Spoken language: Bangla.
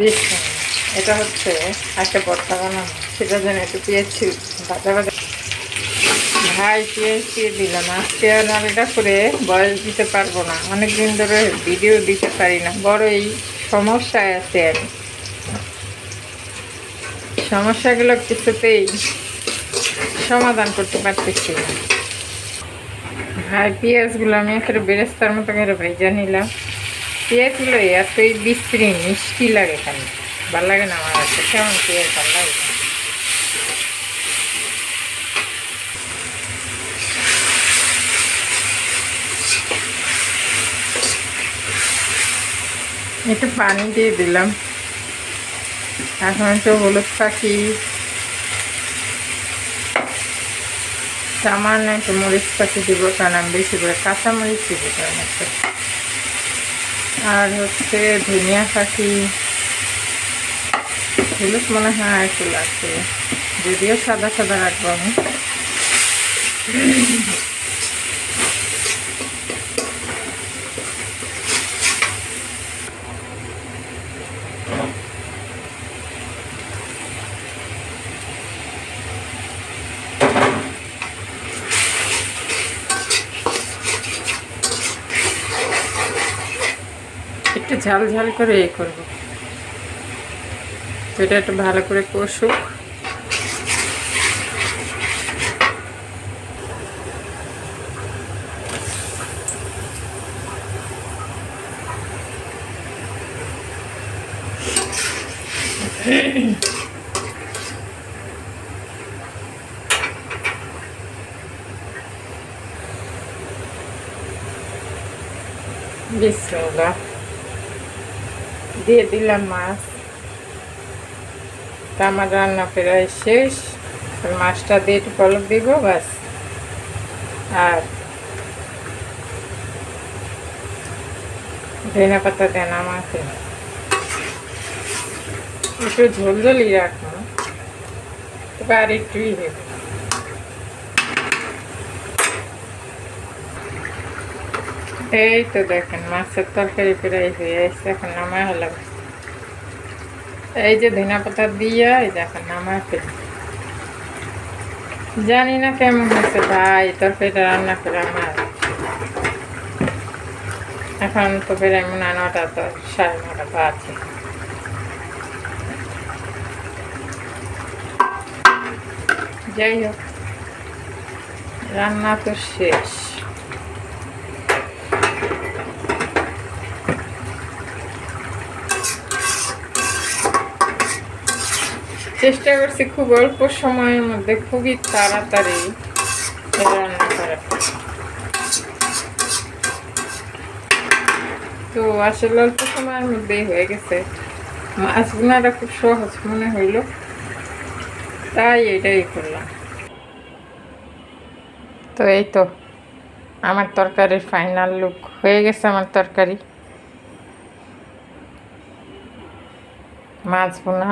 বেশ এটা হচ্ছে একটা ভর্তা বানানো, সেটার জন্য একটু পেঁয়াজ ভাজা ভাজা। ভাই পেঁয়াজ দিয়ে দিলাম। আজকে আর এটা করে বয়স দিতে পারবো না, অনেকদিন ধরে ভিডিও দিতে পারি না, বড় এই সমস্যায় আছে। আমি সমস্যাগুলো কিছুতেই সমাধান করতে পারতেছি না। ভাই পেঁয়াজগুলো আমি একটা বেরেস্তার মতো করে ভেজে নিলাম। পেঁয়াজগুলো এতই বিশ্রী মিষ্টি লাগে, খালি ভালো লাগে না আমার কাছে। কেমন পেঁয়াজ ভালো লাগে না। একটু পানি দিয়ে দিলাম। এখন একটু হলুদ পাখি, সামান্য একটু মরিচ পাখি দিব, কারণ আমি বেশি করে কাঁচা মরিচ দিব তার মধ্যে। আর হচ্ছে ধনিয়া পাখি, হলুদ মনে হয় একটু লাগবে, যদিও সাদা সাদা রাখবো আমি। একটু ঝাল ঝাল করে করবো, এটা একটু ভালো করে কষুক। বিসমিল্লাহ, দিয়ে দিলাম মাছ। তা আমার রান্না প্রায় শেষ। মাছটা দিয়ে একটু পলক দিব ব্যাস। আর ধনিয়া পাতা দেন আমাকে, একটু ঝোলঝোলি রাখবো, তবে আর একটুই দেব। এই তো দেখেন মাছের তরকারি প্রায় হয়ে আসছে, এখন নামায় হলাম। এই যে ধনিয়া পাতা দিয়া এই দেখেন নামায় ফেলি। জানি না কেমন হয়েছে ভাই তরকারিটা রান্না করে আমার। এখন তো প্রায় মনে হয় 9টা, 10, 9:30 বাজে। যাই হোক, রান্না তো শেষ। চেষ্টা করছি খুব অল্প সময়ের মধ্যে খুবই তাড়াতাড়ি রান্না করা। তো আসলে অল্প সময়ের মধ্যেই হয়ে গেছে। মাছ বোনাটা খুব সহজ মনে হইল, তাই এটাই করলাম। তো এই তো আমার তরকারির ফাইনাল লুক হয়ে গেছে। আমার তরকারি মাছ বোনা